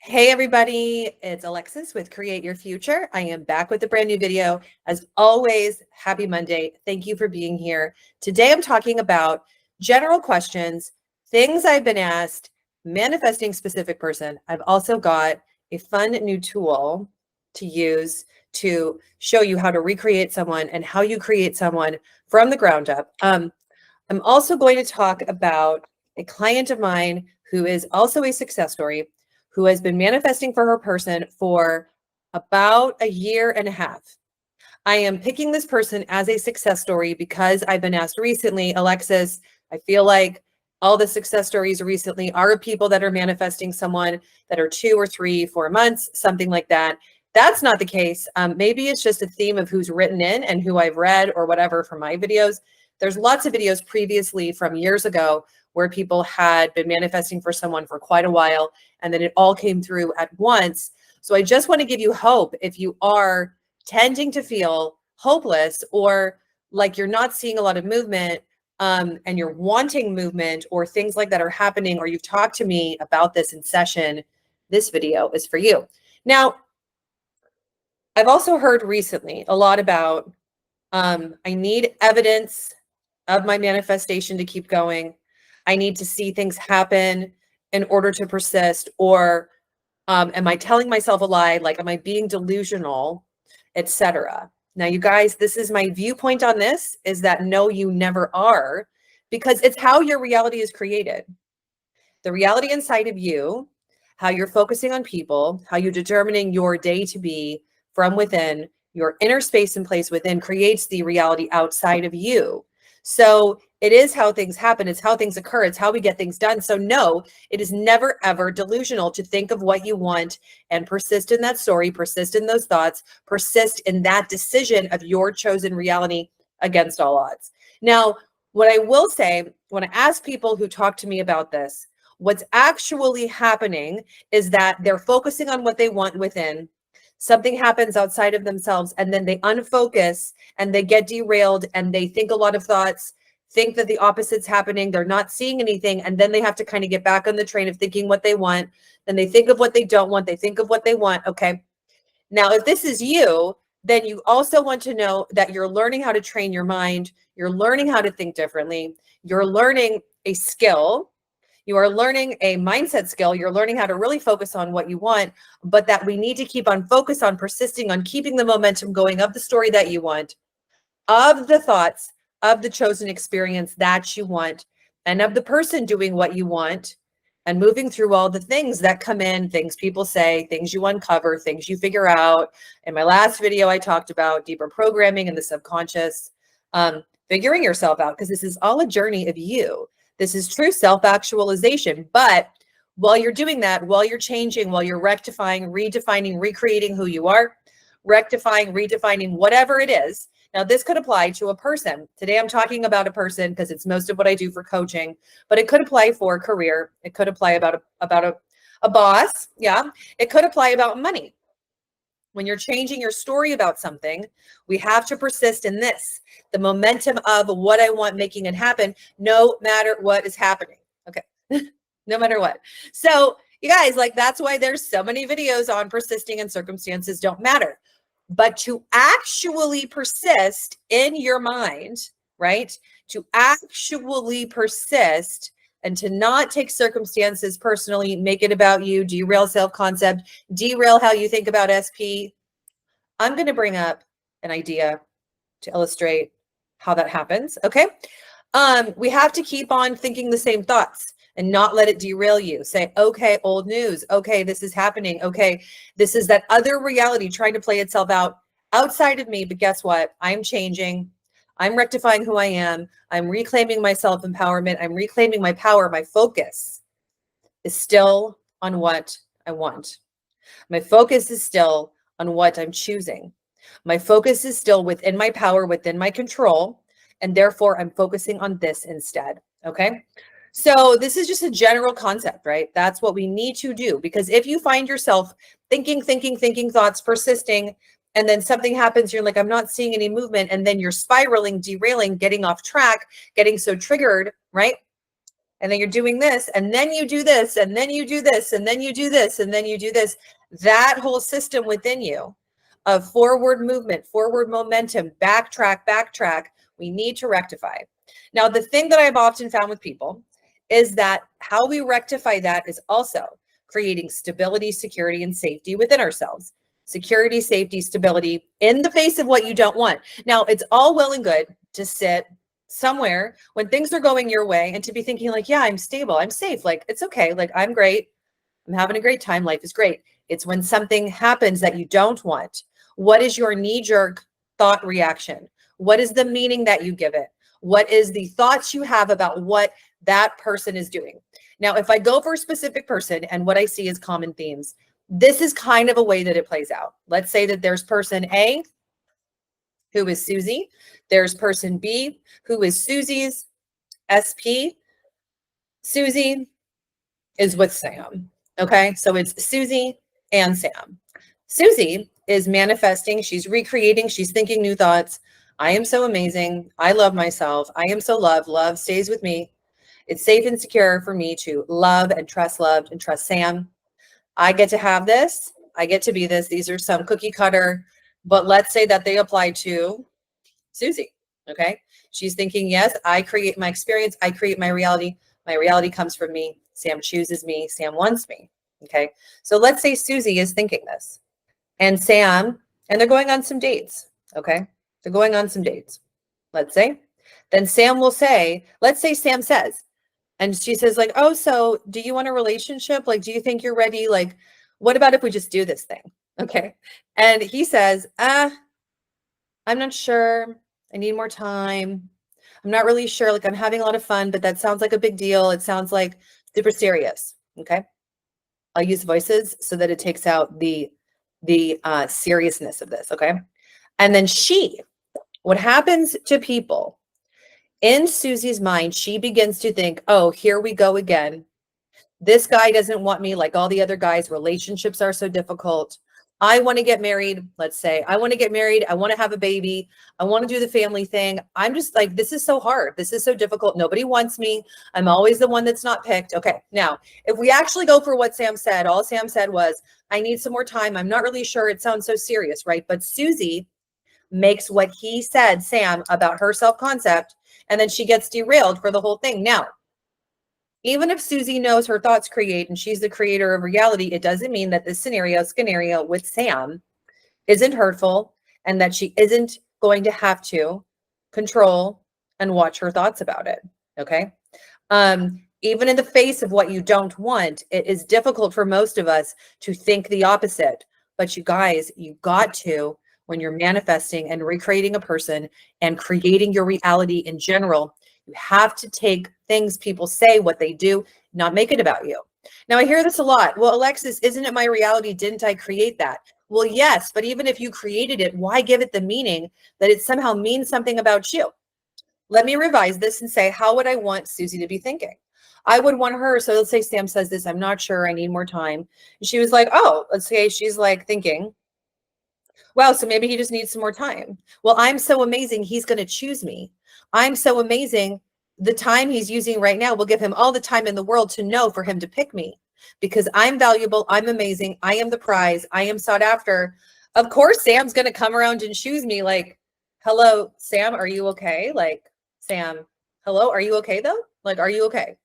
Hey everybody, it's Alexis with Create Your Future. I am back with a brand new video. As always, happy Monday. Thank you for being here. Today I'm talking about general questions, things I've been asked, manifesting specific person. I've also got a fun new tool to use to show you how to recreate someone and how you create someone from the ground up. I'm also going to talk about a client of mine who is also a success story, who has been manifesting for her person for about a year and a half. I am picking this person as a success story because I've been asked recently, Alexis, I feel like all the success stories recently are people that are manifesting someone that are 2 or 3, 4 months, something like that. That's not the case. Maybe it's just a theme of who's written in and who I've read or whatever from my videos. There's lots of videos previously from years ago where people had been manifesting for someone for quite a while, and then it all came through at once. So I just want to give you hope if you are tending to feel hopeless or like you're not seeing a lot of movement, and you're wanting movement or things like that are happening, or you've talked to me about this in session, this video is for you. Now, I've also heard recently a lot about I need evidence of my manifestation to keep going. I need to see things happen in order to persist, or am I telling myself a lie? Like, am I being delusional, etc.? Now, you guys, this is my viewpoint on this, is that no, you never are, because it's how your reality is created. The reality inside of you, how you're focusing on people, how you're determining your day to be from within, your inner space and place within creates the reality outside of you. So it is how things happen. It's how things occur. It's how we get things done. So no, it is never, ever delusional to think of what you want and persist in that story, persist in those thoughts, persist in that decision of your chosen reality against all odds. Now, what I will say, when I ask people who talk to me about this, what's actually happening is that they're focusing on what they want within. Something happens outside of themselves, and then they unfocus and they get derailed and they think a lot of thoughts, think that the opposite's happening. They're not seeing anything. And then they have to kind of get back on the train of thinking what they want. Then they think of what they don't want. They think of what they want. Okay. Now, if this is you, then you also want to know that you're learning how to train your mind. You're learning how to think differently. You're learning a skill. You are learning a mindset skill. You're learning how to really focus on what you want, but that we need to keep on focus on persisting on keeping the momentum going of the story that you want, of the thoughts, of the chosen experience that you want, and of the person doing what you want, and moving through all the things that come in, things people say, things you uncover, things you figure out. In my last video, I talked about deeper programming and the subconscious, figuring yourself out, because this is all a journey of you. This is true self-actualization. But while you're doing that, while you're changing, while you're rectifying, redefining, recreating who you are, rectifying, redefining, whatever it is. Now, this could apply to a person. Today, I'm talking about a person because it's most of what I do for coaching, but it could apply for a career. It could apply about a boss. Yeah. It could apply about money. When you're changing your story about something, we have to persist in this, the momentum of what I want, making it happen, no matter what is happening. Okay. No matter what. So you guys, like, that's why there's so many videos on persisting and circumstances don't matter. But to actually persist in your mind, right? To actually persist and to not take circumstances personally, make it about you, derail self-concept, derail how you think about SP. I'm going to bring up an idea to illustrate how that happens. Okay. We have to keep on thinking the same thoughts and not let it derail you. Say, okay, old news. Okay, this is happening. Okay, this is that other reality trying to play itself out outside of me. But guess what? I'm changing. I'm rectifying who I am. I'm reclaiming my self-empowerment. I'm reclaiming my power. My focus is still on what I want. My focus is still on what I'm choosing. My focus is still within my power, within my control, and therefore I'm focusing on this instead. Okay. So this is just a general concept, right? That's what we need to do, because if you find yourself thinking thoughts, persisting, and then something happens, you're like, I'm not seeing any movement. And then you're spiraling, derailing, getting off track, getting so triggered, right? and then you're doing this, and then you do this, and then you do this, and then you do this, and then you do this. That whole system within you of forward movement, forward momentum, backtrack, we need to rectify. Now, the thing that I've often found with people is that how we rectify that is also creating stability, security, and safety within ourselves. Security, safety, stability in the face of what you don't want. Now, it's all well and good to sit somewhere when things are going your way and to be thinking like, yeah, I'm stable, I'm safe, like it's okay, like I'm great, I'm having a great time, life is great. It's when something happens that you don't want. What is your knee-jerk thought reaction? What is the meaning that you give it? What is the thoughts you have about what that person is doing? Now, if I go for a specific person and what I see as common themes, this is kind of a way that it plays out. Let's say that there's person A, who is Susie. There's person B, who is Susie's SP. Susie is with Sam. Okay, so it's Susie and Sam. Susie is manifesting, she's recreating, she's thinking new thoughts. I am so amazing. I love myself. I am so loved. Love stays with me. It's safe and secure for me to love and trust Sam. I get to have this. I get to be this. These are some cookie cutter, but let's say that they apply to Susie. Okay. She's thinking, yes, I create my experience. I create my reality. My reality comes from me. Sam chooses me. Sam wants me. Okay. So let's say Susie is thinking this and Sam, and they're going on some dates. Okay. They're going on some dates. Let's say, then Sam will say, let's say Sam says, and she says like, oh, so do you want a relationship? Like, do you think you're ready? Like, what about if we just do this thing? Okay. And he says, I'm not sure. I need more time. I'm not really sure. Like, I'm having a lot of fun, but that sounds like a big deal. It sounds like super serious. Okay. I'll use voices so that it takes out the seriousness of this. Okay. And then what happens to people in Susie's mind, she begins to think, oh, here we go again. This guy doesn't want me like all the other guys. Relationships are so difficult. I want to get married. Let's say I want to get married. I want to have a baby. I want to do the family thing. I'm just like, this is so hard. This is so difficult. Nobody wants me. I'm always the one that's not picked. Okay. Now, if we actually go for what Sam said, all Sam said was, I need some more time. I'm not really sure. It sounds so serious, right? But Susie makes what he said, Sam, about her self-concept, and then she gets derailed for the whole thing. Now, even if Susie knows her thoughts create and she's the creator of reality, it doesn't mean that this scenario with Sam isn't hurtful and that she isn't going to have to control and watch her thoughts about it. Okay. Even in the face of what you don't want, it is difficult for most of us to think the opposite. But you guys, you got to, when you're manifesting and recreating a person and creating your reality in general, you have to take things people say, what they do, not make it about you. Now, I hear this a lot. Well, Alexis, isn't it my reality? Didn't I create that? Well, yes, but even if you created it, why give it the meaning that it somehow means something about you? Let me revise this and say, how would I want Susie to be thinking? I would want her. So let's say Sam says this, I'm not sure, I need more time. And she was like, oh, let's say she's like thinking, wow, so maybe he just needs some more time. Well, I'm so amazing. He's going to choose me. I'm so amazing. The time he's using right now will give him all the time in the world to know for him to pick me because I'm valuable. I'm amazing. I am the prize. I am sought after. Of course, Sam's going to come around and choose me like, hello, Sam, are you okay? Like, Sam, hello, are you okay though? Like, are you okay?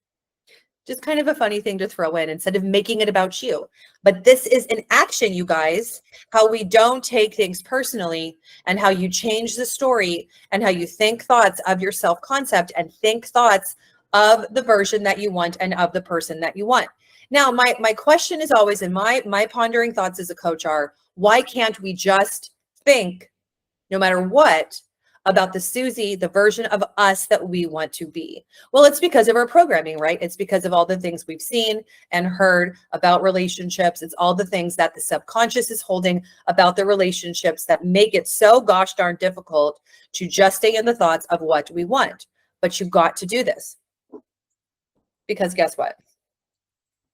Just kind of a funny thing to throw in instead of making it about you. But this is an action, you guys, how we don't take things personally and how you change the story and how you think thoughts of your self-concept and think thoughts of the version that you want and of the person that you want. Now, my question is always, and my pondering thoughts as a coach are, why can't we just think, no matter what, about the Susie, the version of us that we want to be? Well, it's because of our programming, right? It's because of all the things we've seen and heard about relationships. It's all the things that the subconscious is holding about the relationships that make it so gosh darn difficult to just stay in the thoughts of what we want. But you've got to do this because guess what?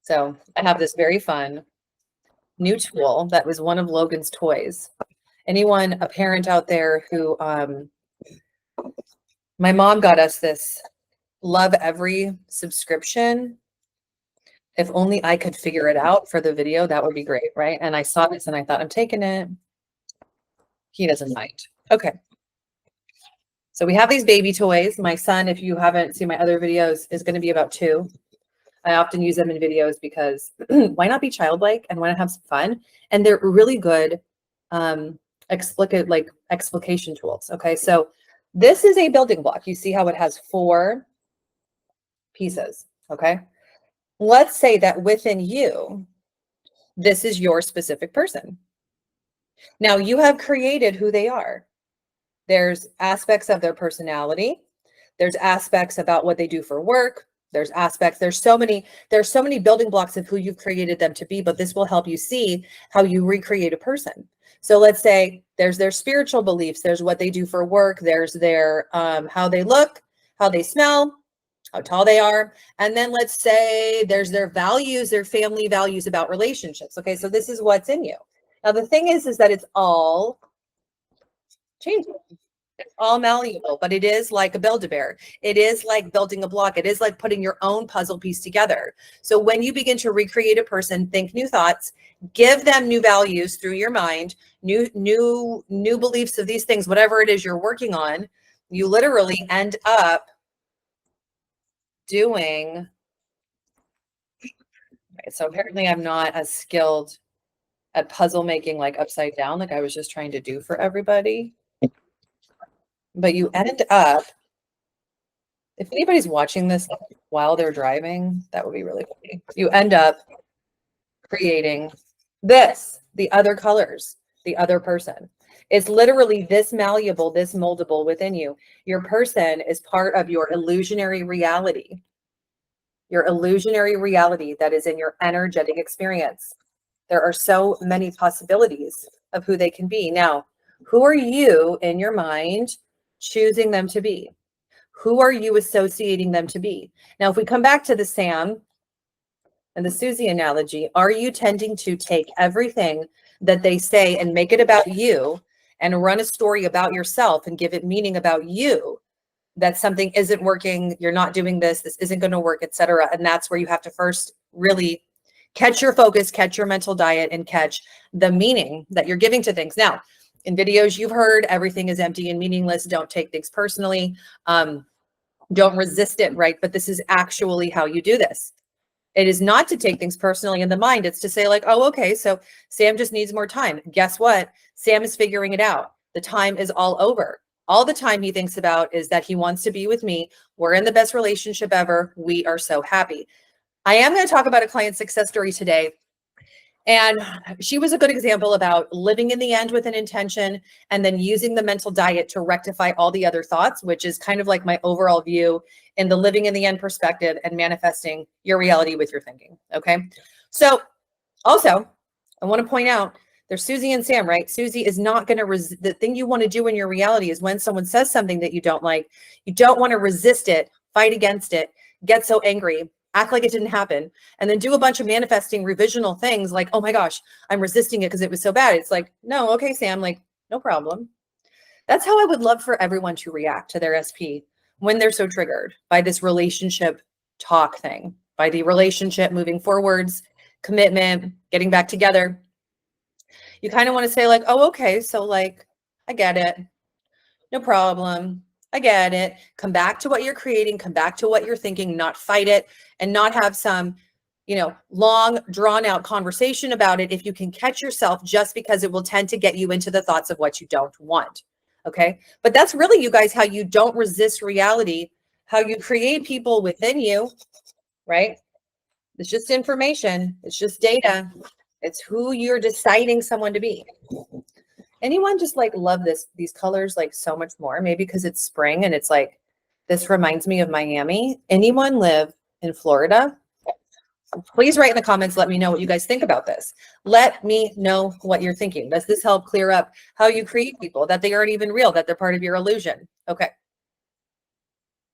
So I have this very fun new tool that was one of Logan's toys. Anyone, a parent out there who, my mom got us this Love every subscription. If only I could figure it out for the video, that would be great, right? And I saw this and I thought, I'm taking it. He doesn't mind. Okay. So we have these baby toys. My son, if you haven't seen my other videos, is going to be about 2. I often use them in videos because why not be childlike and why not have some fun? And they're really good explication tools. Okay, so this is a building block. You see how it has 4 pieces. Okay, let's say that within you, this is your specific person. Now you have created who they are. There's aspects of their personality. There's aspects about what they do for work. There's aspects, there's so many building blocks of who you've created them to be, but this will help you see how you recreate a person. So let's say there's their spiritual beliefs. There's what they do for work. There's their, how they look, how they smell, how tall they are. And then let's say there's their values, their family values about relationships. Okay. So this is what's in you. Now, the thing is that it's all changing. It's all malleable, but it is like a Build-A-Bear. It is like building a block. It is like putting your own puzzle piece together. So when you begin to recreate a person, think new thoughts, give them new values through your mind, new beliefs of these things, whatever it is you're working on, you literally end up doing. Okay, so apparently I'm not as skilled at puzzle making like upside down, like I was just trying to do for everybody. But you end up, if anybody's watching this while they're driving, that would be really funny. You end up creating this, the other colors, the other person. It's literally this malleable, this moldable within you. Your person is part of your illusionary reality. Your illusionary reality that is in your energetic experience. There are so many possibilities of who they can be. Now, who are you in your mind choosing them to be? Who are you associating them to be? Now, if we come back to the Sam and the Susie analogy, are you tending to take everything that they say and make it about you and run a story about yourself and give it meaning about you, that something isn't working, you're not doing this isn't going to work, etc.? And that's where you have to first really catch your focus, catch your mental diet, and catch the meaning that you're giving to things. Now, in videos you've heard, everything is empty and meaningless. Don't take things personally. Don't resist it, right? But this is actually how you do this. It is not to take things personally in the mind. It's to say like, oh, okay, so Sam just needs more time. Guess what? Sam is figuring it out. The time is all over. All the time he thinks about is that he wants to be with me. We're in the best relationship ever. We are so happy. I am going to talk about a client success story today. And she was a good example about living in the end with an intention and then using the mental diet to rectify all the other thoughts, which is kind of like my overall view in the living in the end perspective and manifesting your reality with your thinking. Okay. So also, I want to point out there's Susie and Sam, right? Susie is not going to the thing you want to do in your reality is when someone says something that you don't like, you don't want to resist it, fight against it, get so angry, act like it didn't happen, and then do a bunch of manifesting revisional things like, oh my gosh, I'm resisting it because it was so bad. It's like, no, okay, Sam, like, no problem. That's how I would love for everyone to react to their SP when they're so triggered by this relationship talk thing, by the relationship moving forwards, commitment, getting back together. You kind of want to say like, oh, okay, so like, I get it. No problem. I get it. Come back to what you're creating, come back to what you're thinking, not fight it and not have some, long drawn out conversation about it if you can catch yourself, just because it will tend to get you into the thoughts of what you don't want. Okay. But that's really, you guys, how you don't resist reality, how you create people within you, right? It's just information. It's just data. It's who you're deciding someone to be. Anyone just like love these colors like so much more? Maybe because it's spring and it's like, this reminds me of Miami. Anyone live in Florida? Please write in the comments. Let me know what you guys think about this. Let me know what you're thinking. Does this help clear up how you create people, that they aren't even real, that they're part of your illusion? Okay.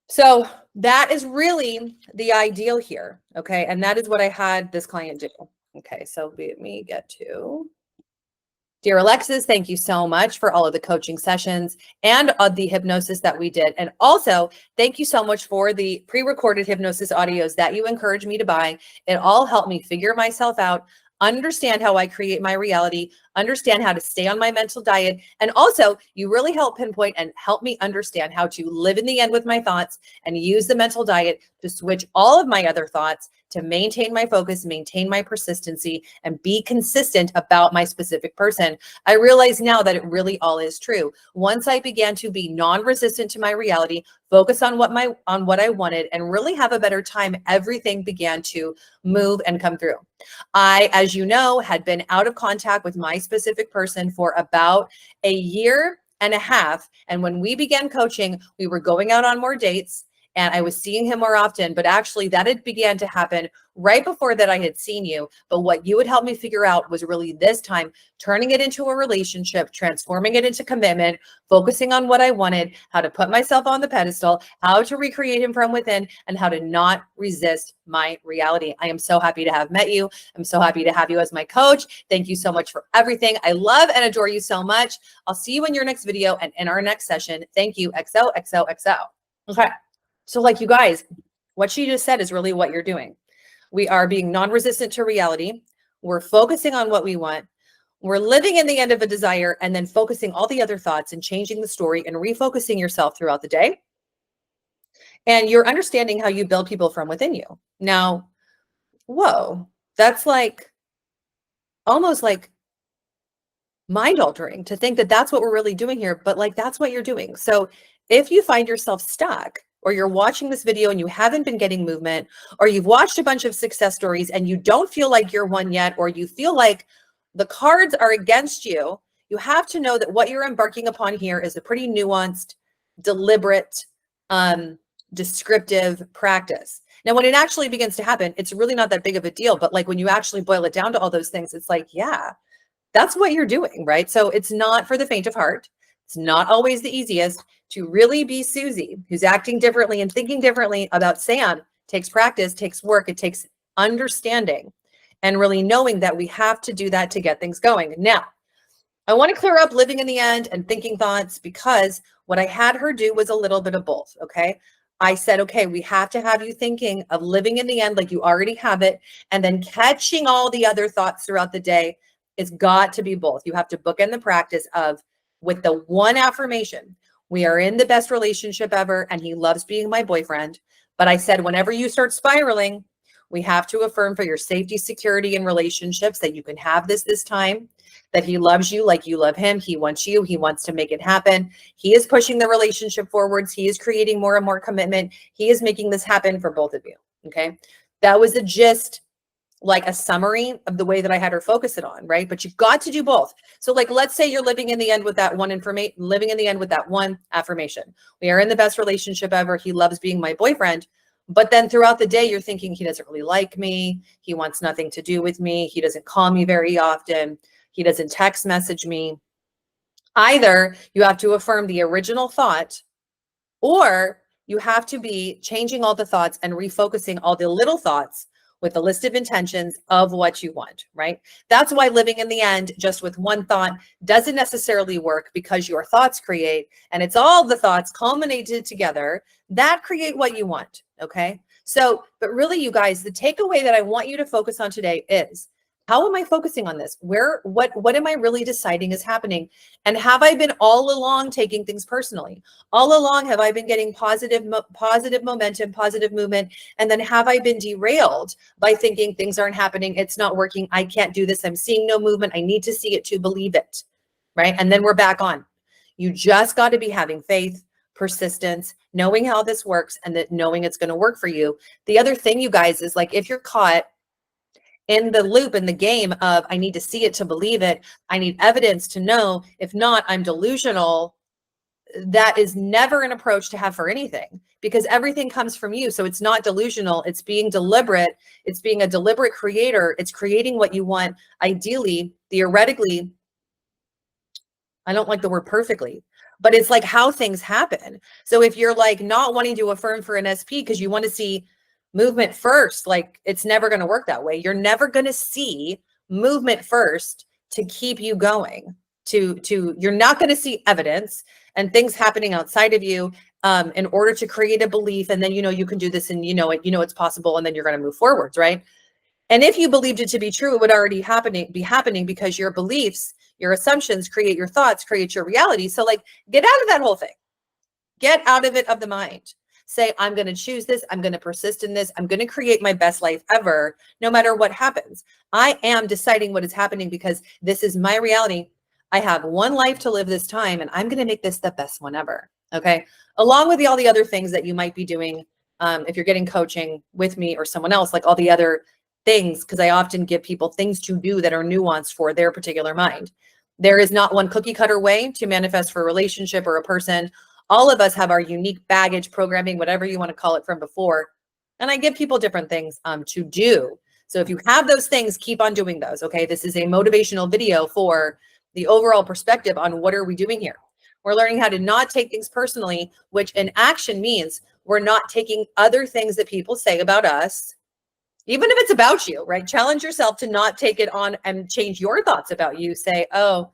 So that is really the ideal here. Okay. And that is what I had this client do. Okay. So let me get to Dear Alexis, thank you so much for all of the coaching sessions and the hypnosis that we did. And also, thank you so much for the pre-recorded hypnosis audios that you encouraged me to buy. It all helped me figure myself out, understand how I create my reality, understand how to stay on my mental diet. And also, you really help pinpoint and help me understand how to live in the end with my thoughts and use the mental diet to switch all of my other thoughts to maintain my focus, maintain my persistency, and be consistent about my specific person. I realize now that it really all is true. Once I began to be non-resistant to my reality, focus on what I wanted, and really have a better time, everything began to move and come through. I, as you know, had been out of contact with my specific person for about a year and a half. And when we began coaching, we were going out on more dates and I was seeing him more often, but actually that had began to happen right before that I had seen you. But what you would help me figure out was really this time, turning it into a relationship, transforming it into commitment, focusing on what I wanted, how to put myself on the pedestal, how to recreate him from within, and how to not resist my reality. I am so happy to have met you. I'm so happy to have you as my coach. Thank you so much for everything. I love and adore you so much. I'll see you in your next video and in our next session. Thank you. XOXOXO. Okay. So like you guys, what she just said is really what you're doing. We are being non-resistant to reality. We're focusing on what we want. We're living in the end of a desire and then focusing all the other thoughts and changing the story and refocusing yourself throughout the day. And you're understanding how you build people from within you. Now, whoa, that's like almost like mind altering to think that that's what we're really doing here, but like that's what you're doing. So if you find yourself stuck, or you're watching this video and you haven't been getting movement, or you've watched a bunch of success stories and you don't feel like you're one yet, or you feel like the cards are against you, you have to know that what you're embarking upon here is a pretty nuanced, deliberate, descriptive practice. Now, when it actually begins to happen, it's really not that big of a deal, but like when you actually boil it down to all those things, it's like, yeah, that's what you're doing, right? So it's not for the faint of heart. It's not always the easiest. To really be Susie, who's acting differently and thinking differently about Sam, takes practice, takes work, it takes understanding and really knowing that we have to do that to get things going. Now, I want to clear up living in the end and thinking thoughts, because what I had her do was a little bit of both, okay? I said, okay, we have to have you thinking of living in the end like you already have it, and then catching all the other thoughts throughout the day. It's got to be both. You have to bookend the practice of, with the one affirmation, we are in the best relationship ever, and he loves being my boyfriend. But I said, whenever you start spiraling, we have to affirm for your safety, security, and relationships that you can have this time, that he loves you like you love him. He wants you. He wants to make it happen. He is pushing the relationship forwards. He is creating more and more commitment. He is making this happen for both of you. Okay. That was the gist, like a summary of the way that I had her focus it on, right? But you've got to do both. So like, let's say you're living in the end with that one affirmation. We are in the best relationship ever. He loves being my boyfriend. But then throughout the day, you're thinking he doesn't really like me. He wants nothing to do with me. He doesn't call me very often. He doesn't text message me. Either you have to affirm the original thought, or you have to be changing all the thoughts and refocusing all the little thoughts with a list of intentions of what you want, right? That's why living in the end just with one thought doesn't necessarily work, because your thoughts create, and it's all the thoughts culminated together that create what you want, okay? So, but really you guys, the takeaway that I want you to focus on today is, how am I focusing on this? What am I really deciding is happening? And have I been all along taking things personally? All along, have I been getting positive momentum, positive movement? And then have I been derailed by thinking things aren't happening? It's not working. I can't do this. I'm seeing no movement. I need to see it to believe it, right? And then we're back on. You just got to be having faith, persistence, knowing how this works, and that knowing it's going to work for you. The other thing, you guys, is like, if you're caught in the loop, in the game of, I need to see it to believe it, I need evidence to know, if not, I'm delusional, that is never an approach to have for anything, because everything comes from you. So it's not delusional. It's being deliberate. It's being a deliberate creator. It's creating what you want, ideally, theoretically. I don't like the word perfectly, but it's like how things happen. So if you're like not wanting to affirm for an SP because you want to see movement first, like it's never going to work that way. You're never going to see movement first to keep you going. you're not going to see evidence and things happening outside of you in order to create a belief. And then, you can do this and it's possible. And then you're going to move forwards, right? And if you believed it to be true, it would already be happening because your beliefs, your assumptions create your thoughts, create your reality. So like, get out of that whole thing. Get out of it, of the mind. Say, I'm going to choose this. I'm going to persist in this. I'm going to create my best life ever, no matter what happens. I am deciding what is happening because this is my reality. I have one life to live this time, and I'm going to make this the best one ever. Okay. Along with all the other things that you might be doing if you're getting coaching with me or someone else, like all the other things, because I often give people things to do that are nuanced for their particular mind. There is not one cookie cutter way to manifest for a relationship or a person. All of us have our unique baggage, programming, whatever you want to call it, from before. And I give people different things to do. So if you have those things, keep on doing those. Okay. This is a motivational video for the overall perspective on what are we doing here. We're learning how to not take things personally, which in action means we're not taking other things that people say about us, even if it's about you, right? Challenge yourself to not take it on and change your thoughts about you. Say, oh,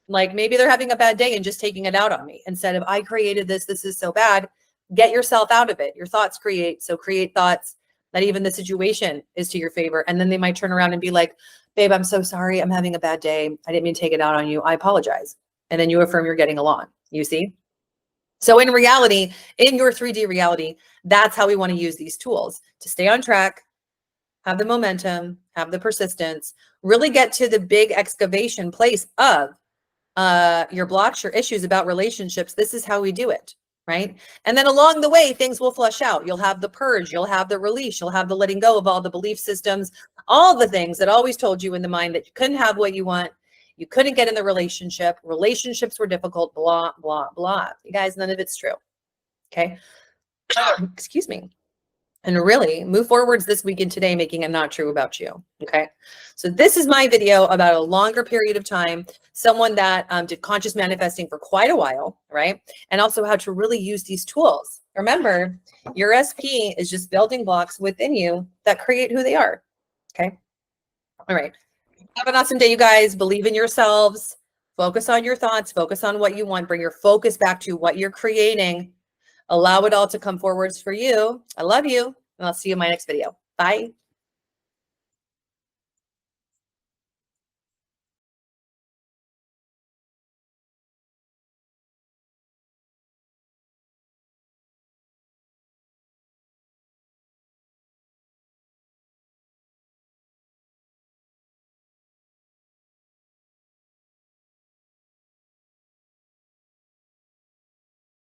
like maybe they're having a bad day and just taking it out on me instead of I created this. This is so bad. Get yourself out of it. Your thoughts create. So create thoughts that even the situation is to your favor. And then they might turn around and be like, babe, I'm so sorry. I'm having a bad day. I didn't mean to take it out on you. I apologize. And then you affirm you're getting along. You see? So in reality, in your 3D reality, that's how we want to use these tools to stay on track, have the momentum, have the persistence, really get to the big excavation place of your blocks, your issues about relationships. This is how we do it, right? And then along the way, things will flush out. You'll have the purge, you'll have the release, you'll have the letting go of all the belief systems, all the things that always told you in the mind that you couldn't have what you want, you couldn't get in the relationship, relationships were difficult, blah, blah, blah. You guys, none of it's true, okay? Excuse me. And really move forwards this weekend today, making it not true about you. Okay. So this is my video about a longer period of time, someone that did conscious manifesting for quite a while, right? And also how to really use these tools. Remember, your SP is just building blocks within you that create who they are. Okay. All right. Have an awesome day, you guys. Believe in yourselves. Focus on your thoughts. Focus on what you want. Bring your focus back to what you're creating. Allow it all to come forwards for you. I love you. And I'll see you in my next video. Bye.